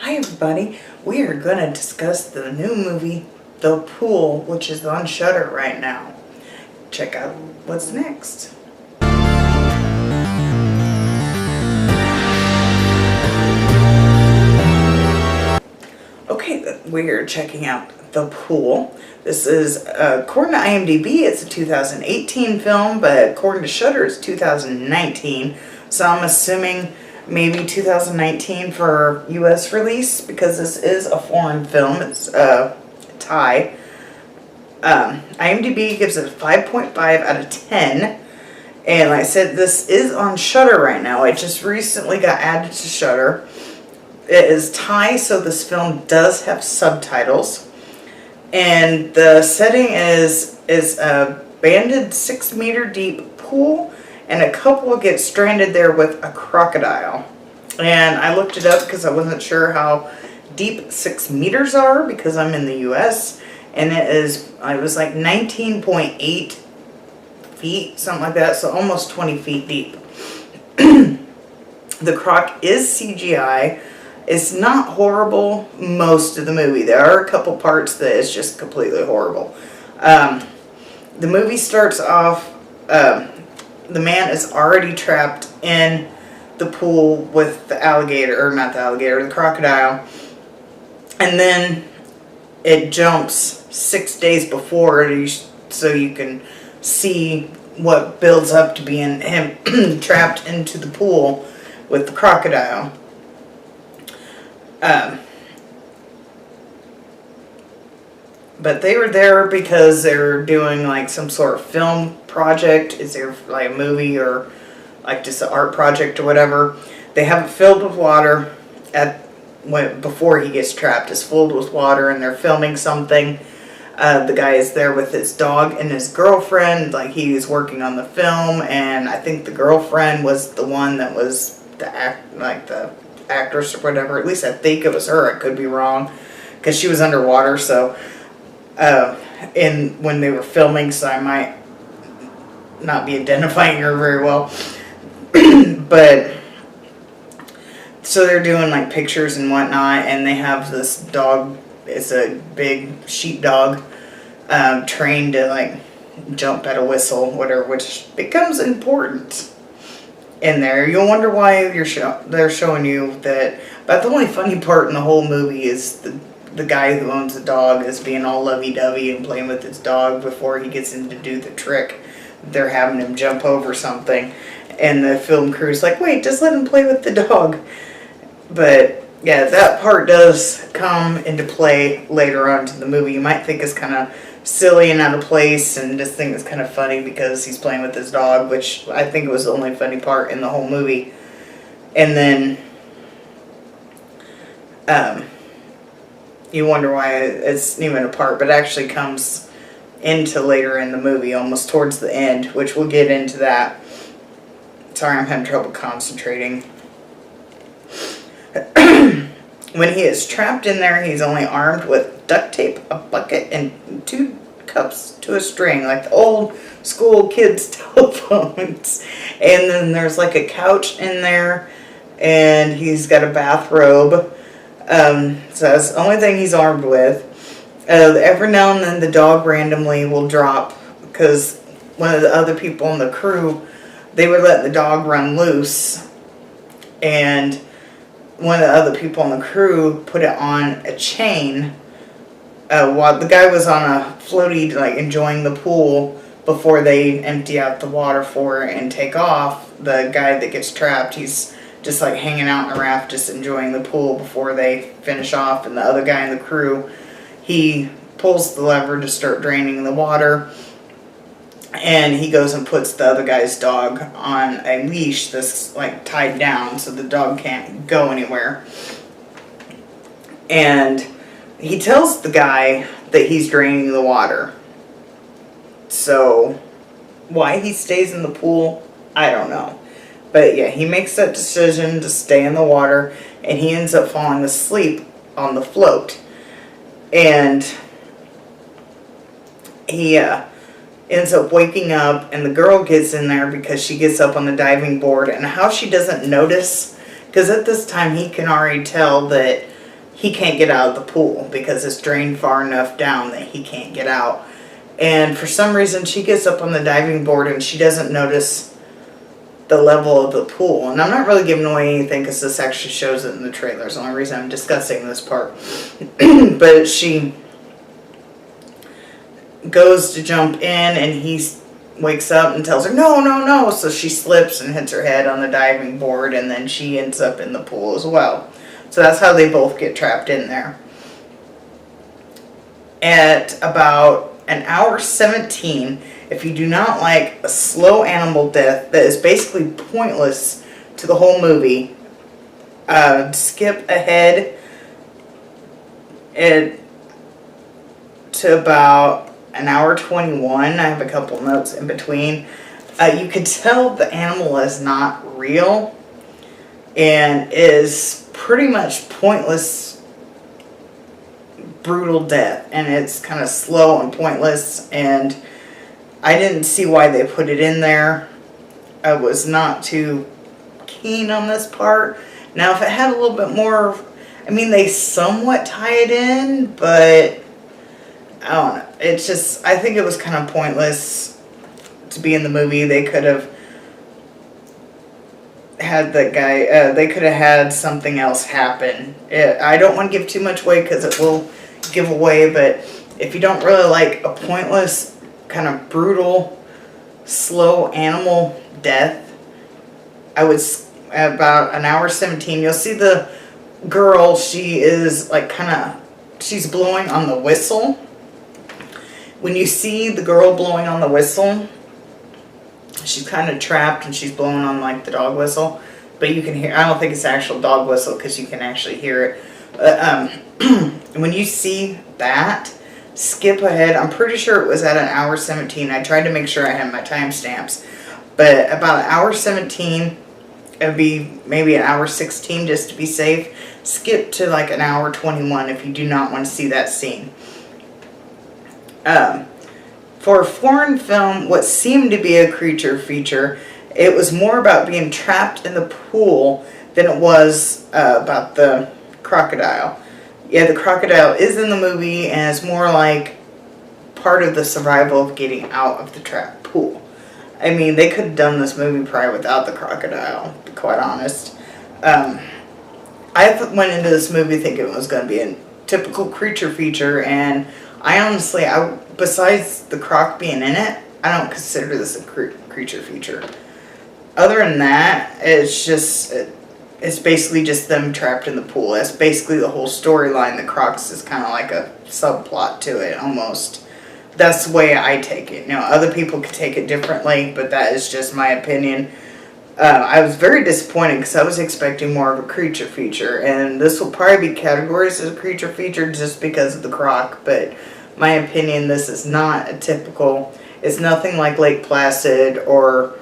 Hi everybody, we are going to discuss the new movie, The Pool, which is on Shudder right now. Check out what's next. Okay, we are checking out The Pool. This is, according to IMDb, it's a 2018 film, but according to Shudder, it's 2019. So I'm assuming maybe 2019 for US release, because this is a foreign film. It's Thai. IMDb gives it a 5.5 out of 10. And like I said, this is on Shudder right now. It just recently got added to Shudder. It is Thai, so this film does have subtitles. And the setting is a abandoned 6-meter deep pool, and a couple get stranded there with a crocodile. And I looked it up because I wasn't sure how deep 6 meters are, because I'm in the US, and I was like 19.8 feet, something like that, so almost 20 feet deep. The croc is CGI. It's not horrible most of the movie. There are a couple parts that is just completely horrible. The movie starts off, the man is already trapped in the pool with the alligator, or not the alligator, the crocodile. And then it jumps 6 days before, so you can see what builds up to being him trapped into the pool with the crocodile. But they were there because they were doing like some sort of film project. Is there like a movie or like just an art project or whatever? They have it filled with water before he gets trapped. It's filled with water, and they're filming something. The guy is there with his dog and his girlfriend. Like, he was working on the film, and I think the girlfriend was the one that was the actress or whatever. At least I think it was her. I could be wrong, because she was underwater. So, when they were filming, so I might not be identifying her very well. But so they're doing like pictures and whatnot, and they have this dog. It's a big sheepdog, trained to like jump at a whistle, whatever, which becomes important in there. You'll wonder why they're showing you that. But the only funny part in the whole movie is the guy who owns the dog is being all lovey-dovey and playing with his dog before he gets in to do the trick. They're having him jump over something, and the film crew's like, wait, just let him play with the dog. But yeah, that part does come into play later on in the movie. You might think it's kind of silly and out of place, and just think it's kind of funny because he's playing with his dog, which I think was the only funny part in the whole movie. And then you wonder why it's even a part, but it actually comes into later in the movie, almost towards the end, which we'll get into that. Sorry, I'm having trouble concentrating. When he is trapped in there, he's only armed with duct tape, a bucket, and 2 cups to a string, like the old school kids' telephones. And then there's like a couch in there, and he's got a bathrobe. So that's the only thing he's armed with. Every now and then the dog randomly will drop, because one of the other people in the crew, they would let the dog run loose, and one of the other people on the crew put it on a chain while the guy was on a floaty, like enjoying the pool before they empty out the water for it and take off. The guy that gets trapped, he's just like hanging out in a raft, just enjoying the pool before they finish off. And the other guy in the crew, he pulls the lever to start draining the water, and he goes and puts the other guy's dog on a leash that's like tied down so the dog can't go anywhere. And he tells the guy that he's draining the water. So why he stays in the pool, I don't know. But yeah, he makes that decision to stay in the water, and he ends up falling asleep on the float. And he ends up waking up, and the girl gets in there because she gets up on the diving board, and how she doesn't notice, because at this time he can already tell that he can't get out of the pool because it's drained far enough down that he can't get out. And for some reason, she gets up on the diving board and she doesn't notice the level of the pool. And I'm not really giving away anything because this actually shows it in the trailer. It's the only reason I'm discussing this part. But she goes to jump in and he wakes up and tells her, no, no, no. So she slips and hits her head on the diving board, and then she ends up in the pool as well. So that's how they both get trapped in there. At about an hour 17, if you do not like a slow animal death that is basically pointless to the whole movie, skip ahead to about an hour 21. I have a couple notes in between. You could tell the animal is not real and is pretty much pointless, brutal death, and it's kind of slow and pointless, and I didn't see why they put it in there. I was not too keen on this part. Now, if it had a little bit more, I mean, they somewhat tie it in, but I don't know. It's just, I think it was kind of pointless to be in the movie. They could have had that guy, they could have had something else happen. I don't want to give too much away because it will give away, but if you don't really like a pointless, kind of brutal, slow animal death, I would, at about an hour 17, you'll see the girl, she is like she's blowing on the whistle. When you see the girl blowing on the whistle, she's kind of trapped and she's blowing on like the dog whistle, but you can hear, I don't think it's actual dog whistle because you can actually hear it. When you see that, skip ahead. I'm pretty sure it was at an hour 17. I tried to make sure I had my timestamps, but about an hour 17, it would be maybe an hour 16 just to be safe. Skip to like an hour 21 if you do not want to see that scene. For a foreign film, what seemed to be a creature feature, it was more about being trapped in the pool than it was about the crocodile. Yeah, the crocodile is in the movie, and it's more like part of the survival of getting out of the trapped pool. I mean, they could have done this movie probably without the crocodile, to be quite honest. I went into this movie thinking it was going to be a typical creature feature, and I honestly, besides the croc being in it, I don't consider this a creature feature. Other than that, it's just, it's basically just them trapped in the pool. That's basically the whole storyline. The crocs is kind of like a subplot to it, almost. That's the way I take it. You know, other people could take it differently, but that is just my opinion. I was very disappointed because I was expecting more of a creature feature, and this will probably be categorized as a creature feature just because of the croc, but my opinion, this is not a typical, it's nothing like Lake Placid or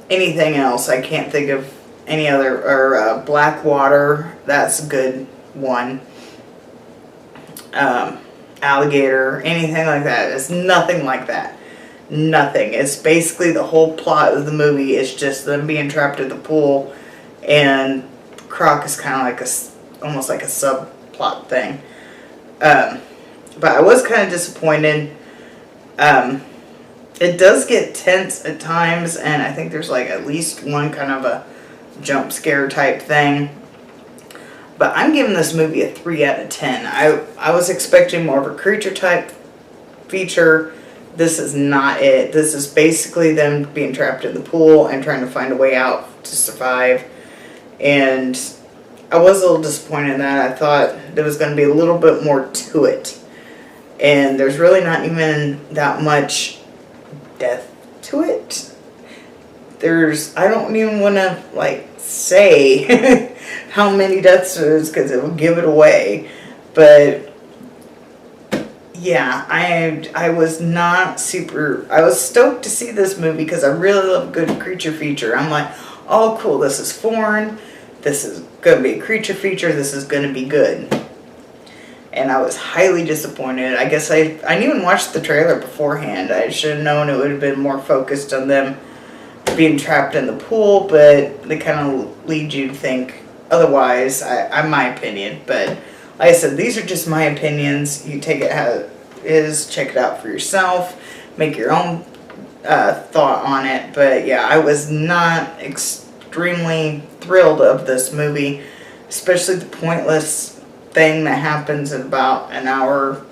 anything else. I can't think of any other, or Blackwater, that's a good one. Alligator, anything like that. It's nothing like that. Nothing. It's basically the whole plot of the movie is just them being trapped in the pool, and croc is kind of like almost like a subplot thing. But I was kind of disappointed. It does get tense at times, and I think there's like at least one kind of a jump scare type thing. But I'm giving this movie a 3 out of 10. I was expecting more of a creature type feature. This is not it. This is basically them being trapped in the pool and trying to find a way out to survive. And I was a little disappointed in that. I thought there was going to be a little bit more to it. And there's really not even that much death to it. I don't even want to like say how many deaths there is because it will give it away. But yeah, I was not super, I was stoked to see this movie because I really love a good creature feature. I'm like, oh cool, this is foreign, this is going to be a creature feature, this is going to be good. And I was highly disappointed. I guess I didn't even watch the trailer beforehand. I should have known it would have been more focused on them being trapped in the pool, but they kind of lead you to think otherwise, in my opinion. But Like I said, these are just my opinions. You take it how it is, check it out for yourself, make your own thought on it. But yeah, I was not extremely thrilled of this movie, especially the pointless thing that happens at about an hour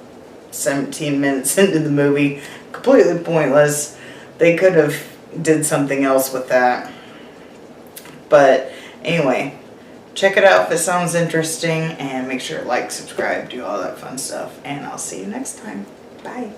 17 minutes into the movie. Completely pointless. They could have did something else with that. But anyway, check it out if it sounds interesting, and make sure to like, subscribe, do all that fun stuff, and I'll see you next time. Bye.